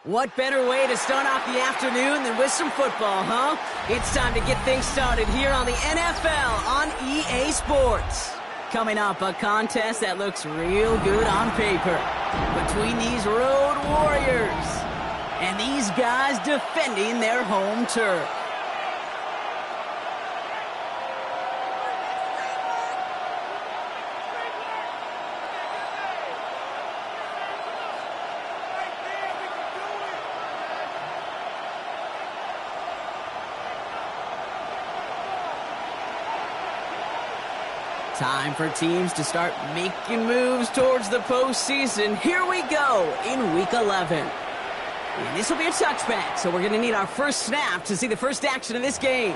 What better way to start off the afternoon than with some football, huh? It's time to get things started here on the NFL on EA Sports. Coming up, a contest that looks real good on paper between these road warriors and these guys defending their home turf. Time for teams to start making moves towards the postseason. Here we go in Week 11. And this will be a touchback, so we're going to need our first snap to see the first action of this game.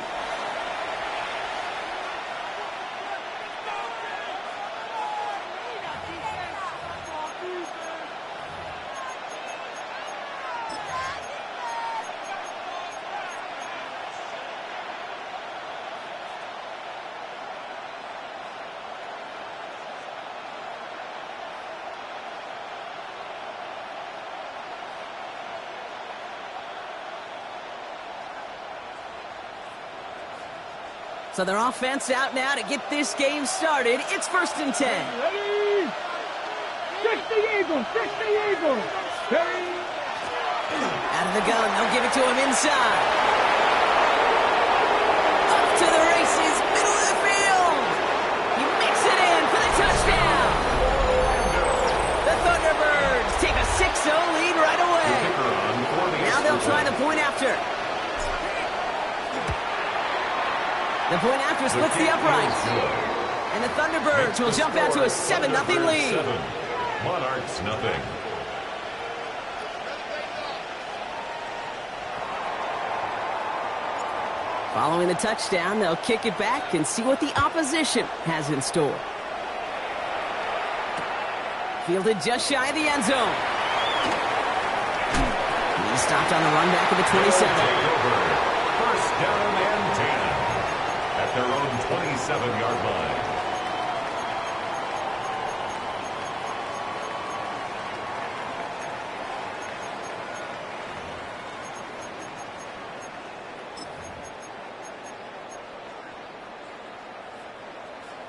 So their offense out now to get this game started. It's 1st and 10. Ready? Fix the Eagles! Fix the Eagles! Ready? Out of the gun, they'll give it to him inside. Off to the races, middle of the field. He makes it in for the touchdown. The Thunderbirds take a 6-0 lead right away. Now they'll try the point after. The point after splits the uprights. And the Thunderbirds will jump out to a 7-0 lead. Monarchs nothing. Following the touchdown, they'll kick it back and see what the opposition has in store. Fielded just shy of the end zone. He's stopped on the run back of the 27. First down and 10. At their own 27-yard line.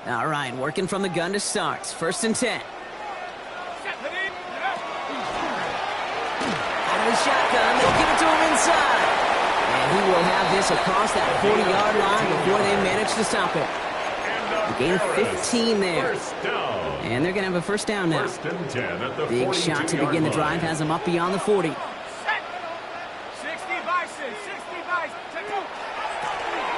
All right, working from the gun to start. 1st and 10. Out of the shotgun, they'll give it to him inside. And he will have this across that 40-yard line before they manage to stop it. A gain of 15 there. And they're going to have a first down now. Big shot to begin the drive has them up beyond the 40. 60 Bison! 60 Bison!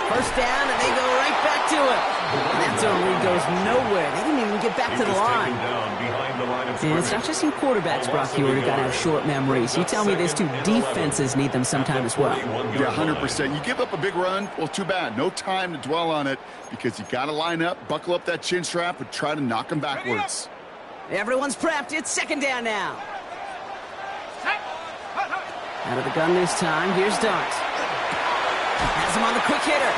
First down, and they go right back to it. And that zone read goes nowhere. They didn't even get back to the line. And it's not just some quarterbacks, Brock, you got to have short memories. You tell me these two defenses need them sometime as well. Yeah, 100%. You give up a big run, well, too bad. No time to dwell on it because you got to line up, buckle up that chin strap, and try to knock them backwards. Everyone's prepped. It's 2nd down now. Out of the gun this time. Here's Dart. Has him on the quick hitter.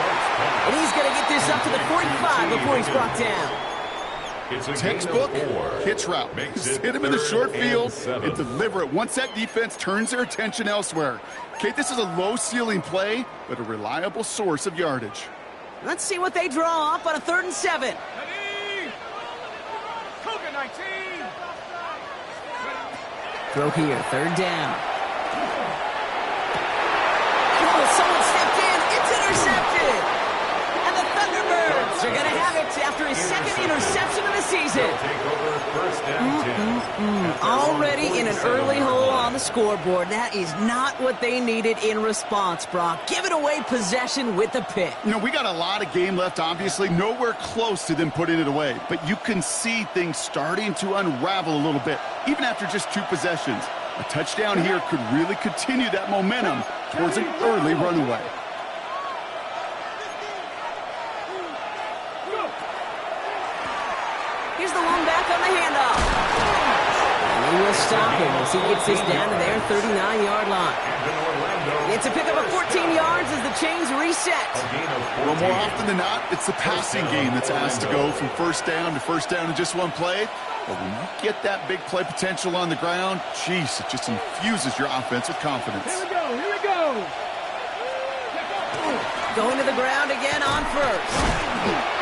And he's going to get this up to the 45 before he's brought down. It's a textbook hitch route. Just hit him in the short field and deliver it once that defense turns their attention elsewhere. Okay, this is a low-ceiling play, but a reliable source of yardage. Let's see what they draw up on a 3rd and 7. Ready? Cougar 19! Throw here, 3rd down. Oh, someone stepped in. It's intercepted. And the Thunderbirds are going to have it after his 2nd interception of the season. Take over first and 10. Already in an early hole on the scoreboard. That is not what they needed in response, Brock. Giving away possession with the pick. You know, we got a lot of game left, obviously. Nowhere close to them putting it away. But you can see things starting to unravel a little bit, even after just 2 possessions. A touchdown here could really continue that momentum towards an early runaway. Here's the long back on the handoff. And they will stop him as he gets this down to their 39-yard line. It's a pickup of 14 yards as the chains reset. Well, more often than not, it's the passing game that's asked to go from first down in just 1 play. But when you get that big play potential on the ground, geez, it just infuses your offense with confidence. Here we go, here we go. Going to the ground again on first.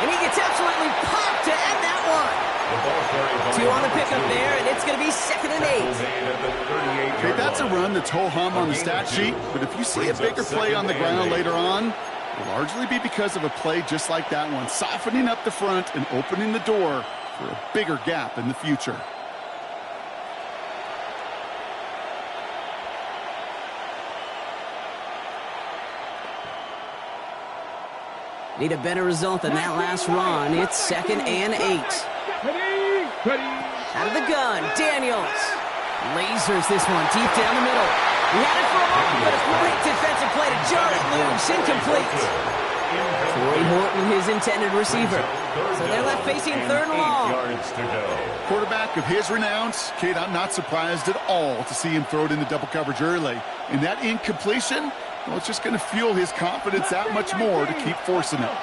And he gets absolutely popped to end that one. 2 on the pickup there, and it's going to be 2nd and 8. Okay, that's a run that's ho-hum on the stat sheet, but if you see a bigger play on the ground later on, it will largely be because of a play just like that one, softening up the front and opening the door for a bigger gap in the future. Need a better result than that last run. It's 2nd and 8. Ready. Out of the gun, Daniels. Lasers this one deep down the middle. He had it for a moment, but a great defensive play to jar it loose. Incomplete. Corey Horton, his intended receiver. So they're left facing 3rd and long. Quarterback of his renowns, Kate, I'm not surprised at all to see him throw it into double coverage early. And that incompletion, well, it's just going to fuel his confidence that much more to keep forcing it.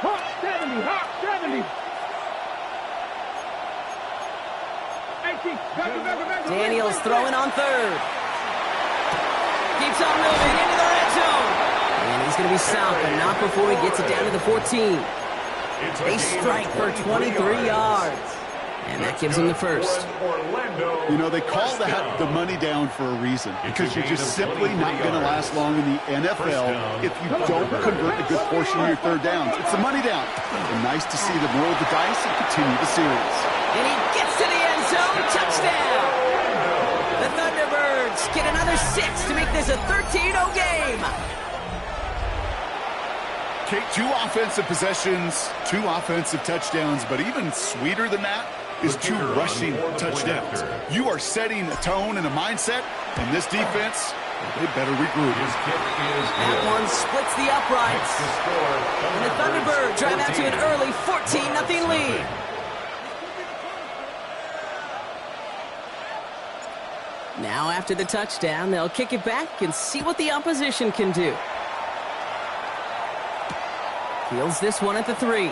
Hawk 70, Hawk 70. Daniels throwing on 3rd. Keeps on moving into the red zone. And he's going to be stopped, but not before he gets it down to the 14. They strike for 23 yards. And that gives him the first. You know, they call that the money down for a reason, because you're just simply not going to last long in the NFL if you don't convert a good portion of your 3rd downs. It's the money down. And nice to see them roll the dice and continue the series. And he gets to the end zone. Touchdown. The Thunderbirds get another 6 to make this a 13-0 game. Kate, 2 offensive possessions, 2 offensive touchdowns, but even sweeter than that is 2 rushing touchdowns. You are setting a tone and a mindset, and this defense, well, they better regroup. That one splits the uprights. And the Thunderbirds drive out to an early 14-0 lead. Now after the touchdown, they'll kick it back and see what the opposition can do. Fields this one at the 3.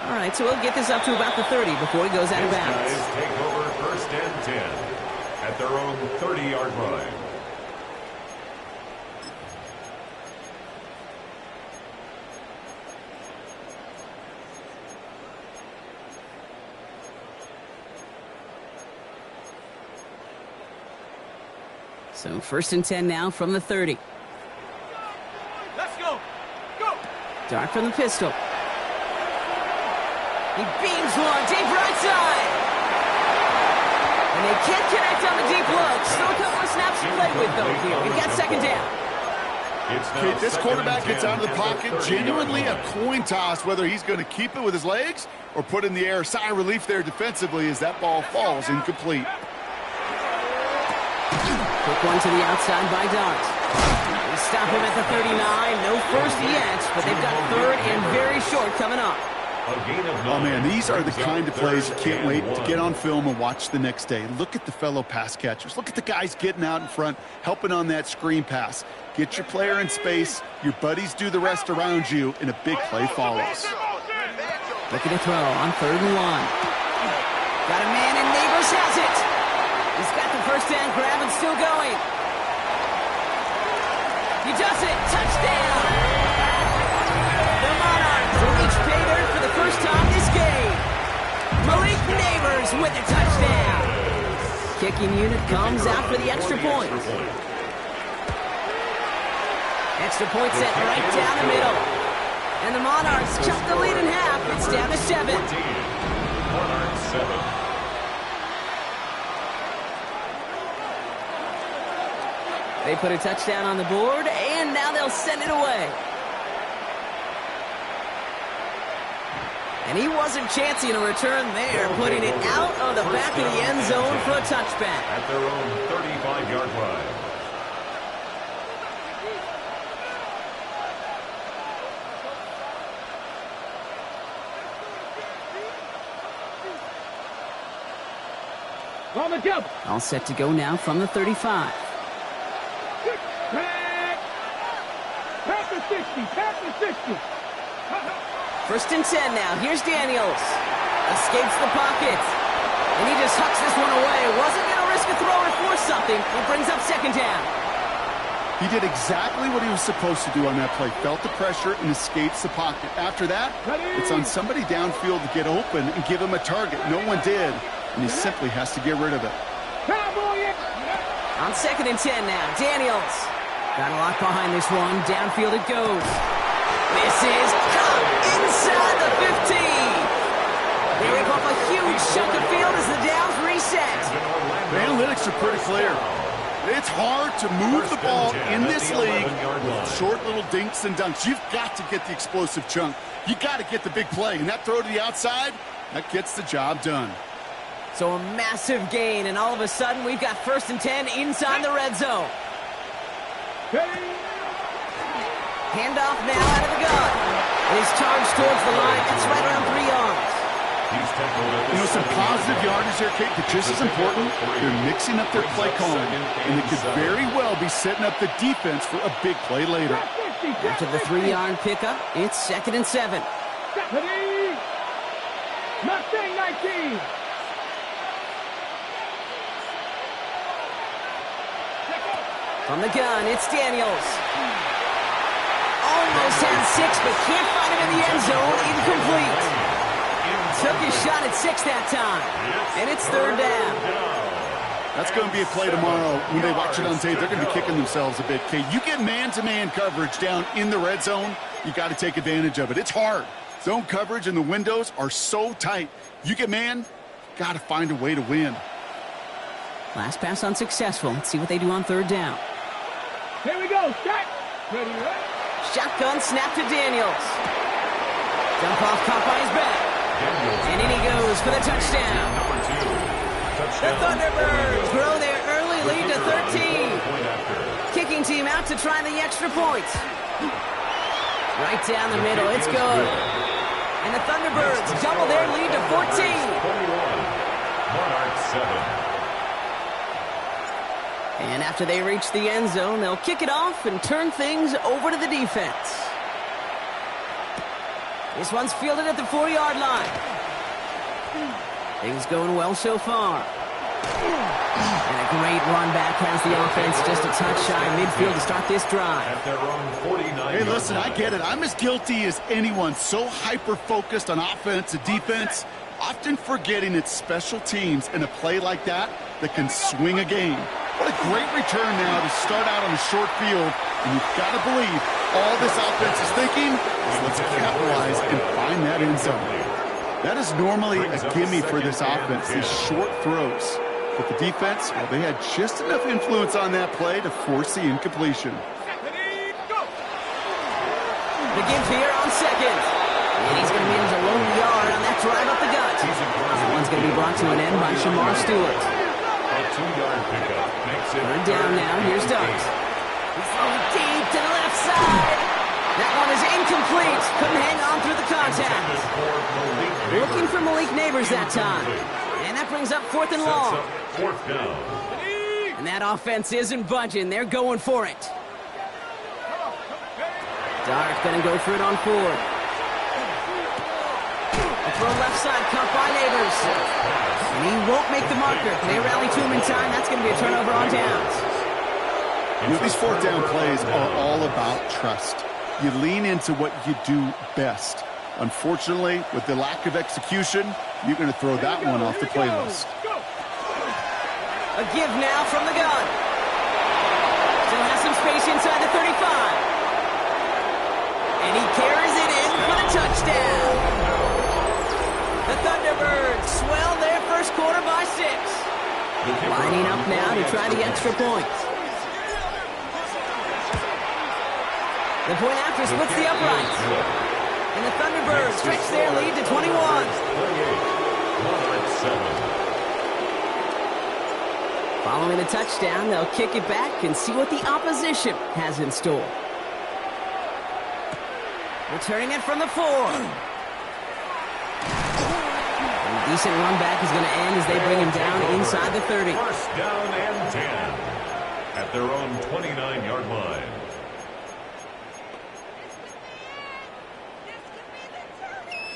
All right, so we'll get this up to about the 30 before he goes out of bounds. Take over 1st and 10 at their own 30-yard line. So 1st and 10 now from the 30. Let's go. Go. Dart from the pistol. He beams one deep right side. And they can't connect on the deep look. Still a couple of snaps to play with, though, here. We've got 2nd down. Okay, this quarterback gets out of the pocket, genuinely a coin toss whether he's going to keep it with his legs or put in the air. Sigh of relief there defensively as that ball falls incomplete. Quick one to the outside by Dart. They stop him at the 39. No first yet, but they've got 3rd and very short coming up. Oh, man, these are the kind of plays you can't wait to get on film and watch the next day. Look at the fellow pass catchers. Look at the guys getting out in front, helping on that screen pass. Get your player in space, your buddies do the rest around you, and a big play follows. Looking to throw on 3rd and 1. Got a man, and Neighbors has it. He's got the first down grab and still going. He does it. Touchdown. The Monarchs will each pay dirt for the first time this game. Malik Neighbors with a touchdown. Kicking unit comes out for the extra point. Extra point set right down the middle. And the Monarchs cut the lead in half. It's down to 7. 14. Monarchs 7. They put a touchdown on the board, and now they'll send it away. And he wasn't chancing a return there, putting it out of the back of the end zone for a touchback. At their own 35-yard line. All set to go now from the 35. Pass the 60, pass the 60. First and 10 now. Here's Daniels. Escapes the pocket. And he just hucks this one away. Wasn't going to risk a throw or force something. It brings up second down. He did exactly what he was supposed to do on that play. Felt the pressure and escapes the pocket. After that, it's on somebody downfield to get open and give him a target. No one did, and he simply has to get rid of it. On second and 10 now. Daniels. Got a lot behind this one. Downfield it goes. Misses. Caught inside the 15. They rip off a huge chunk of field as the downs reset. The analytics are pretty clear. It's hard to move the ball in this league with short little dinks and dunks. You've got to get the explosive chunk. You got to get the big play. And that throw to the outside, that gets the job done. So a massive gain, and all of a sudden we've got first and 10 inside the red zone. Handoff now out of the gun. And he's charged towards the line. That's right around 3 yards. You know, some positive yardage there, Kate, but just as important, they're mixing up their play calling, and it could very well be setting up the defense for a big play later. After the 3-yard pickup, it's second and 7. Mustang 19. From the gun, it's Daniels. Almost had 6, but can't find him in the end zone. Incomplete. Took his shot at 6 that time. And it's third down. That's going to be a play tomorrow. When they watch it on tape, they're going to be kicking themselves a bit. Kate, you get man-to-man coverage down in the red zone, you got to take advantage of it. It's hard. Zone coverage and the windows are so tight. You get man, got to find a way to win. Last pass unsuccessful. Let's see what they do on third down. Here we go. Start. Ready, right? Shotgun snap to Daniels. Dump off caught by his back. And in he goes for the touchdown. The Thunderbirds grow their early lead to 13. Kicking team out to try the extra point. Right down the middle. It's good. And the Thunderbirds double their lead to 14. Monarchs 7. And after they reach the end zone, they'll kick it off and turn things over to the defense. This one's fielded at the 4-yard line. Things going well so far. And a great run back has the offense just a touch shy of midfield to start this drive. At their own 49. Hey, listen, I get it. I'm as guilty as anyone. So hyper-focused on offense and defense, often forgetting it's special teams in a play like that can swing a game. What a great return now to start out on a short field. And you've got to believe all this offense is thinking is let's capitalize and find that end zone. That is normally a gimme for this offense, these short throws. But the defense, well, they had just enough influence on that play to force the incompletion. The give here on second. And he's going to manage a lone yard on that drive up the gut. That one's going to be brought to an end by Shamar Stewart. A 2-yard pickup makes it third down now. Here's Duggs. He's throwing deep to the left side. That one is incomplete. Couldn't hang on through the contact. Looking for Malik Neighbors that time. And that brings up fourth and long. Fourth down. And that offense isn't budging. They're going for it. Dart going to go for it on fourth. A throw left side, caught by Neighbors. And he won't make the marker. They rally to him in time. That's going to be a turnover on downs. You know, these fourth down plays are all about trust. You lean into what you do best. Unfortunately, with the lack of execution, you're going to throw that one off the playlist. A give now from the gun. Still has some space inside the 35. And he carries it in Thunderbirds swell their first quarter by 6. Lining up now to try the extra point. The point after splits the uprights. And the Thunderbirds stretch their lead to 21. Following the touchdown, they'll kick it back and see what the opposition has in store. Returning it from the 4. A decent run back is going to end as they bring him down inside the 30. First down and 10 at their own 29-yard line.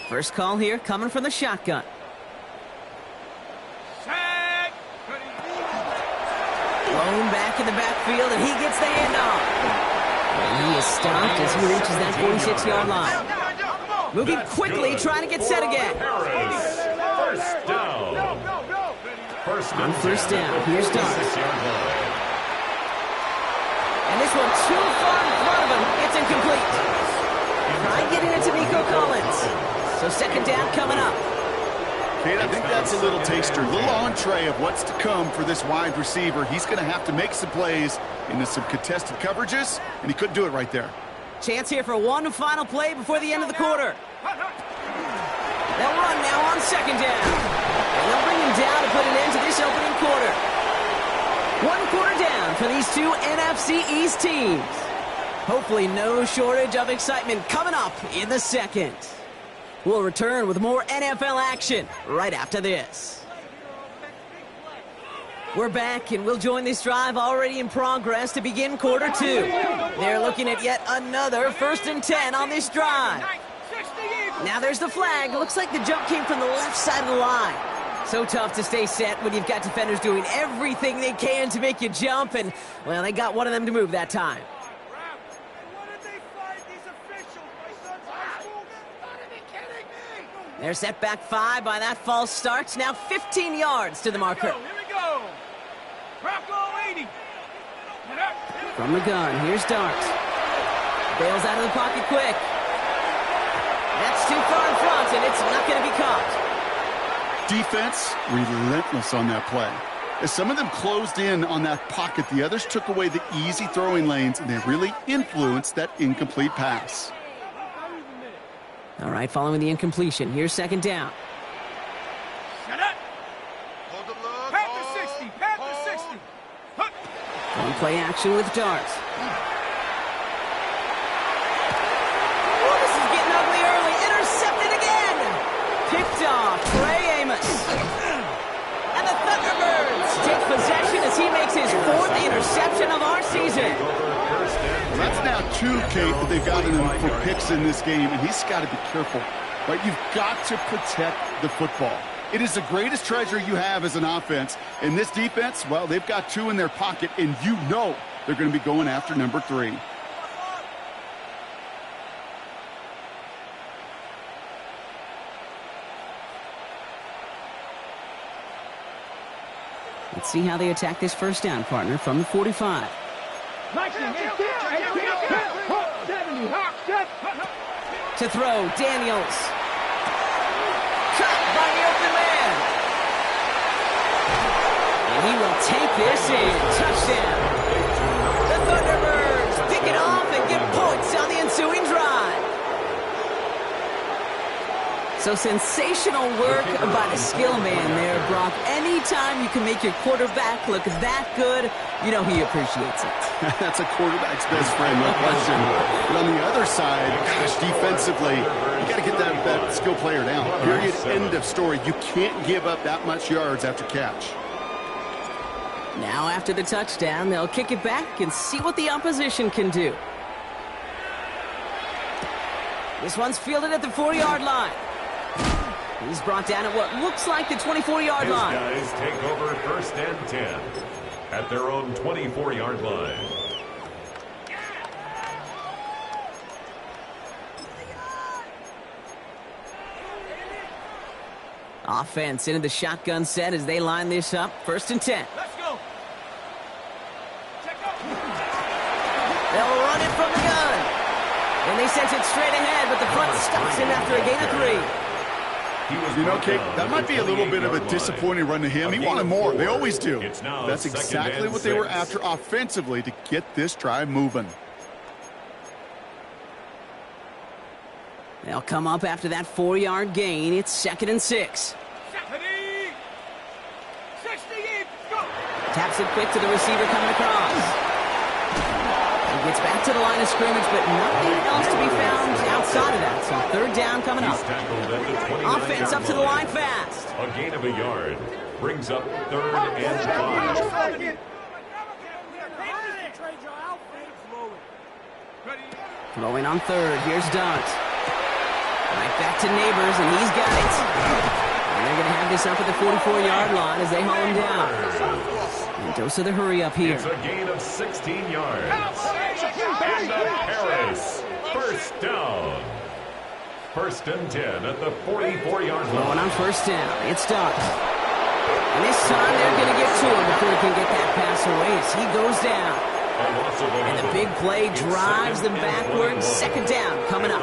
First call here coming from the shotgun. Blown back in the backfield, and he gets the handoff. And he is stopped as he reaches that 46-yard line. Moving quickly, trying to get set again. First down. On first down, here's Darts. And this one too far in front of him. It's incomplete. Try getting it to Nico Collins. So second down coming up. Kate, I think that's a little taster, a little entree of what's to come for this wide receiver. He's going to have to make some plays into some contested coverages, and he couldn't do it right there. Chance here for one final play before the end of the quarter. They'll run now on second down. And they'll bring him down to put an end to this opening quarter. 1 quarter down for these two NFC East teams. Hopefully no shortage of excitement coming up in the second. We'll return with more NFL action right after this. We're back, and we'll join this drive already in progress to begin quarter 2. They're looking at yet another 1st and 10 on this drive. Now there's the flag. Looks like the jump came from the left side of the line. So tough to stay set when you've got defenders doing everything they can to make you jump, and, well, they got one of them to move that time. They're set back 5 by that false start. Now 15 yards to the marker. Here we go. Rocco 80. From the gun, here's Darts. Bails out of the pocket quick. That's too far in front, and it's not going to be caught. Defense, relentless on that play. As some of them closed in on that pocket, the others took away the easy throwing lanes, and they really influenced that incomplete pass. All right, following the incompletion, here's second down. Shut up. Pat the 60. Pat the 60. On play action with Darts. Oh, this is getting ugly early. Intercepted again. Picked off Trey Amos. And the Thunderbirds take possession as he makes his 4th interception of our season. That's now 2, Kate, that they've gotten him for picks in this game, and he's got to be careful. Right? You've got to protect the football. It is the greatest treasure you have as an offense. And this defense, well, they've got 2 in their pocket, and you know they're going to be going after number 3. Let's see how they attack this first down, partner, from the 45. To throw, Daniels. Caught by the open man. And he will take this in. Touchdown. The Thunderbirds pick it off and get points on the ensuing drive. So sensational work by the skill man there, Brock. Anytime you can make your quarterback look that good, you know he appreciates it. That's a quarterback's best friend, no question. But on the other side, gosh, defensively, you got to get that skill player down. Period, end of story. You can't give up that much yards after catch. Now after the touchdown, they'll kick it back and see what the opposition can do. This one's fielded at the 4-yard line. He's brought down at what looks like the 24-yard line. These guys take over 1st and 10 at their own 24-yard line. Offense into the shotgun set as they line this up. 1st and 10. Let's go. They'll run it from the gun. And they sent it straight ahead, but the front stops him after a gain of 3. You know, Kate, that might be a little bit of a disappointing run to him. He wanted more. They always do. That's exactly what they were after offensively to get this drive moving. They'll come up after that 4-yard gain. It's 2nd and 6. Taps it quick to the receiver coming across. He gets back to the line of scrimmage, but nothing else to be found outside of that. So 3rd down coming up. Offense up to the line fast. A gain of a yard brings up 3rd and 5. Throwing on 3rd. Here's Dunt. Right back to Neighbors, and he's got it. And they're going to have this up at the 44-yard line as they haul him down. And dose of the hurry up here. It's a gain of 16 yards. And Harris, 1st down. 1st and 10 at the 44-yard line. Going on 1st down. It's Dunt. And this time they're going to get to him before he can get that pass away as he goes down. And the big play drives them backwards. 2nd down coming up.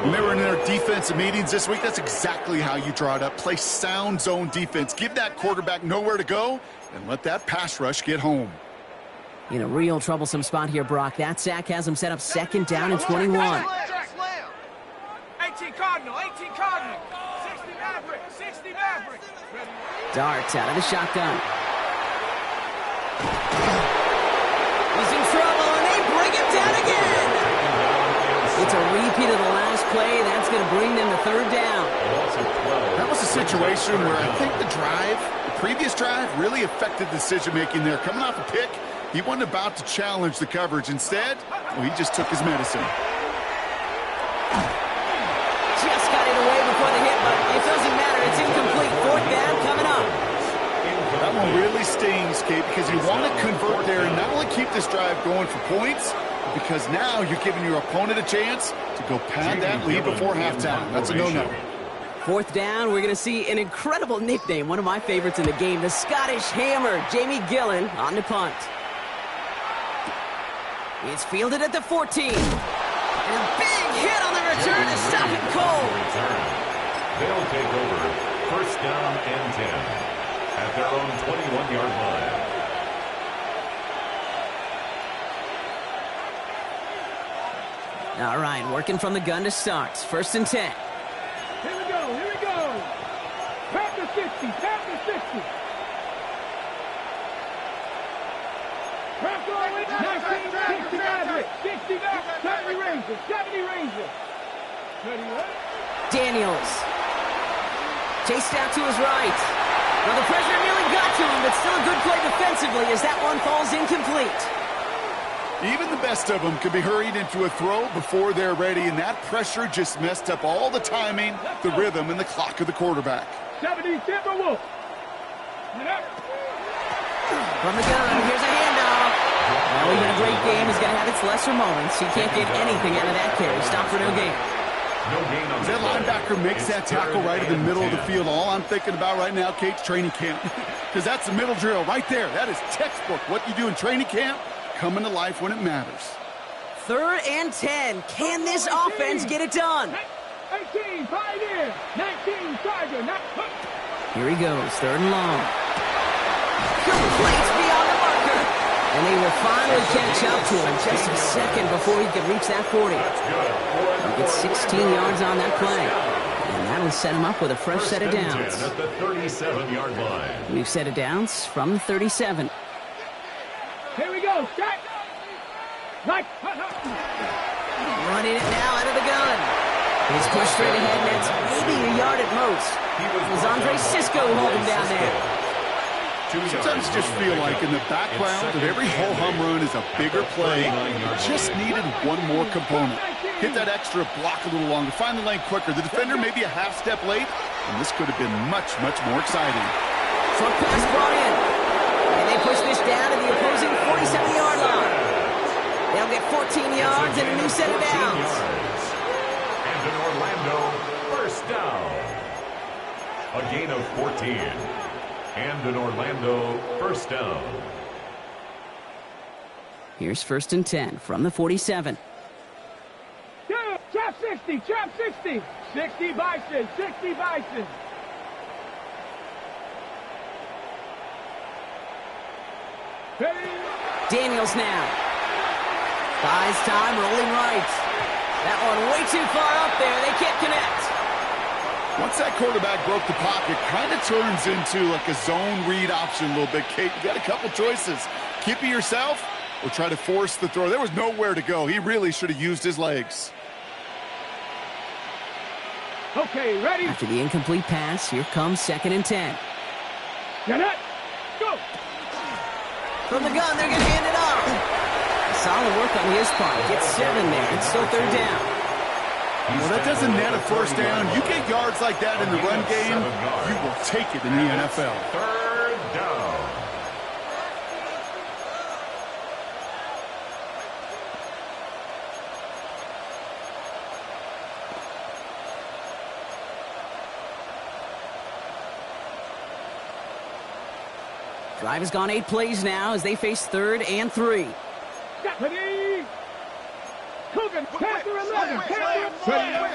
When they were in their defensive meetings this week, that's exactly how you draw it up. Play sound zone defense. Give that quarterback nowhere to go and let that pass rush get home. In a real troublesome spot here, Brock. That sack has him set up 2nd down and 21. 18 Cardinal, 18 Cardinal. 60 Maverick, 60 Maverick. Darts out of the shotgun. He's in trouble, and they bring him down again. It's a repeat of the last play. That's going to bring them to 3rd down. That was a situation where I think the previous drive, really affected decision-making there. Coming off a pick, he wasn't about to challenge the coverage. Instead, he just took his medicine. Just got it away before the hit, but it doesn't matter. It's incomplete. 4th down coming up. That one really stings, Kate, because you want to convert there and not only keep this drive going for points, because now you're giving your opponent a chance to go pad that lead before halftime. That's a no-no. 4th down, we're going to see an incredible nickname, one of my favorites in the game, the Scottish Hammer, Jamie Gillen on the punt. It's fielded at the 14. And a big hit on the return to stop it cold. They'll take over 1st down and 10 at their own 21-yard line. All right, working from the gun to start. 1st and 10. Here we go, here we go. Pack the 60, pack the 60. Crack all in, 19, 60 Maverick, 60 Maverick, 70 Ranger, 70 Ranger. Daniels. Chased out to his right. Well, the pressure nearly got to him, but still a good play defensively as that one falls incomplete. Even the best of them can be hurried into a throw before they're ready, and that pressure just messed up all the timing, the rhythm, and the clock of the quarterback. 70 Timberwolf. From the gun, here's a handoff. Well, even a great game is going to have its lesser moments. He can't get anything out of that carry. Stop for no gain. As that linebacker makes that tackle right in the middle of the field, all I'm thinking about right now, Kate's training camp. Because that's the middle drill right there. That is textbook. What you do in training camp, coming to life when it matters. 3rd and 10. Can this offense get it done? 18, Pioneer. 19, Tiger. Here he goes, 3rd and long. Complete beyond the marker. And they will finally catch up to him just a second before he could reach that 40. He gets 16 yards on that play. And that'll set him up with a fresh set of downs. At the 37-yard line. New set of downs from the 37. Here we go. Jack. Right. Running it now out of the gun. He's pushed straight ahead, and it's maybe a yard at most. It was Andre Cisco holding down there. Sometimes you just feel like in the background of every ho-hum run is a bigger play. Just needed one more component. Hit that extra block a little longer. Find the lane quicker. The defender may be a half step late, and this could have been much, much more exciting. Short pass brought in. And they push this down to the opposing 47-yard line. They'll get 14 yards and a new set of downs. And an Orlando 1st down. A gain of 14. And an Orlando 1st down. Here's 1st and 10 from the 47. Jeff 60, trap 60. 60 Bison, 60 Bison. Daniels now. Buys time, rolling right. That one way too far up there. They can't connect. Once that quarterback broke the pocket, kind of turns into like a zone read option a little bit. Kate, you got a couple choices. Keep it yourself or try to force the throw. There was nowhere to go. He really should have used his legs. Okay, ready? After the incomplete pass, here comes 2nd and 10. Get it. Go. From the gun, they're going to hand it off. Solid work on his part. Gets 7 there. It's still 3rd down. Well, that doesn't net a first down. You get yards like that in the run game, you will take it in the NFL. 3rd down. Drive has gone 8 plays now as they face 3rd and 3. Deputy. Coogan, Panther 11, Panther.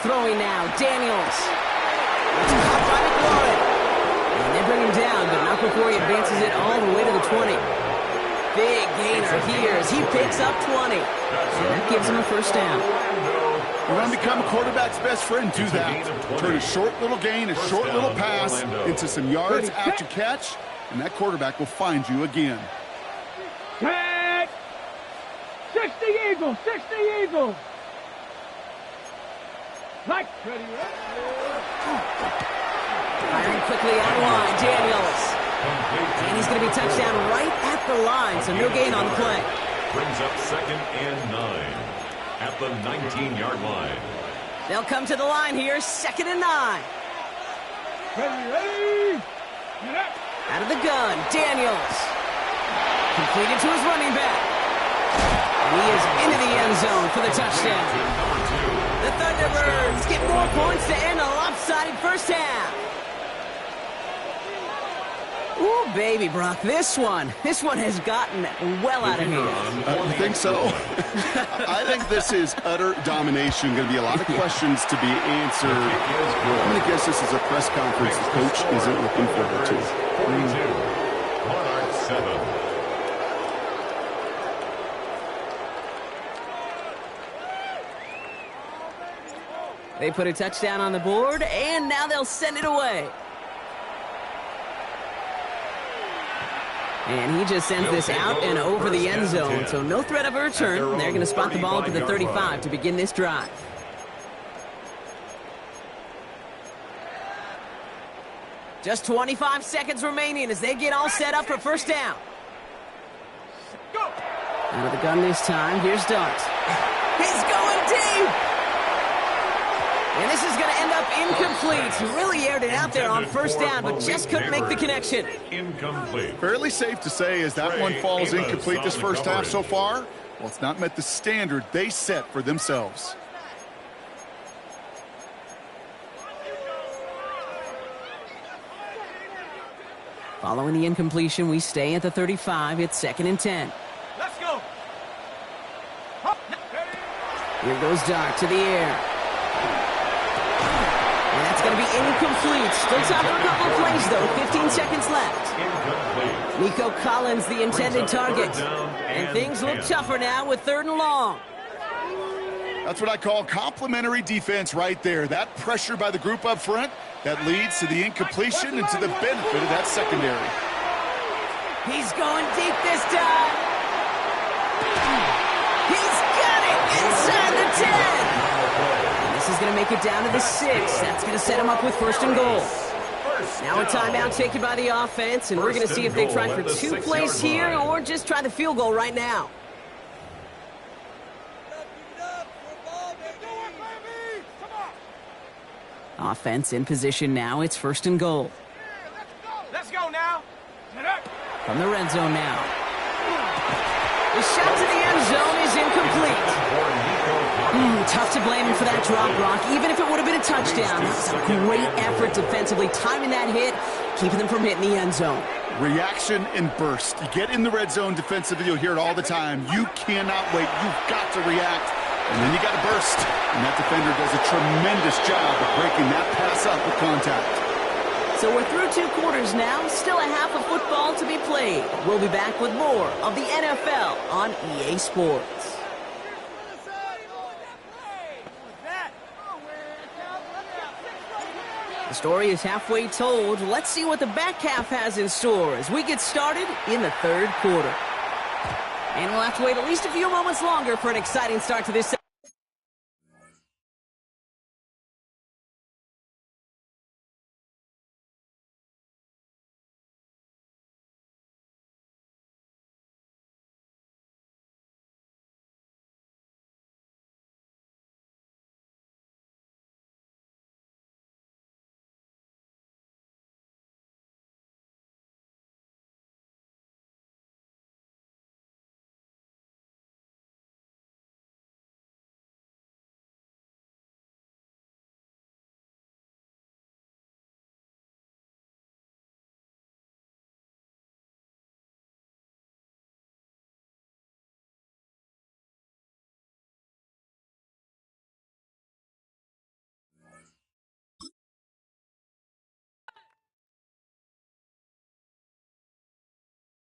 Throwing now, Daniels. It's caught by McLaurin. And they bring him down, but not before he advances it all the way to the 20. Big gainer here as he picks up 20. And that gives him a first down. You want to become a quarterback's best friend, do that. Turn a short little gain, a short little pass into some yards after catch, and that quarterback will find you again. 60 Eagles, 60 Eagles. Like, ready, Firing quickly out wide, Daniels. And he's going to be touchdown right at the line, so no gain on the play. Brings up 2nd and 9 at the 19-yard line. They'll come to the line here, 2nd and 9. ready. Out of the gun, Daniels. Completed to his running back. And he is into the end zone for the touchdown. The Thunderbirds get more points to end a lopsided first half. Ooh, baby, Brock, this one has gotten well out of hand. I think so. I think this is utter domination. Going to be a lot of questions to be answered. I'm going to guess this is a press conference the coach isn't looking forward to. 42, Monarch 7. They put a touchdown on the board, and now they'll send it away. And he just sends this out and over the end zone, so no threat of a return. They're going to spot the ball to the 35 to begin this drive. Just 25 seconds remaining as they get all set up for first down. Out of the gun this time, here's Dart. He's going deep! And this is going to end up incomplete. He really aired it out there on first down, but just couldn't make the connection. Incomplete. Fairly safe to say as that one falls incomplete this first half so far, well, it's not met the standard they set for themselves. Following the incompletion, we stay at the 35. It's 2nd and 10. Let's go. Here goes Dart to the air. And that's going to be incomplete. Still time for a couple of plays, though. 15 seconds left. Incomplete. Nico Collins, the intended target. And things look tougher now with 3rd and long. That's what I call complimentary defense right there. That pressure by the group up front, that leads to the incompletion and to the benefit of that secondary. He's going deep this time. He's got it inside the 10. And this is going to make it down to the 6. That's going to set him up with 1st and goal. Now a timeout taken by the offense, and we're going to see if they try for 2 plays here or just try the field goal right now. Offense in position now. It's 1st and goal. Let's go now. From the red zone now. The shot to the end zone is incomplete. Tough to blame him for that drop, Brock. Even if it would have been a touchdown, that was a great effort defensively, timing that hit, keeping them from hitting the end zone. Reaction and burst. You get in the red zone defensively, you'll hear it all the time. You cannot wait. You've got to react. And then you got a burst. And that defender does a tremendous job of breaking that pass up with contact. So we're through 2 quarters now, still a half of football to be played. We'll be back with more of the NFL on EA Sports. The story is halfway told. Let's see what the back half has in store as we get started in the 3rd quarter. And we'll have to wait at least a few moments longer for an exciting start to this.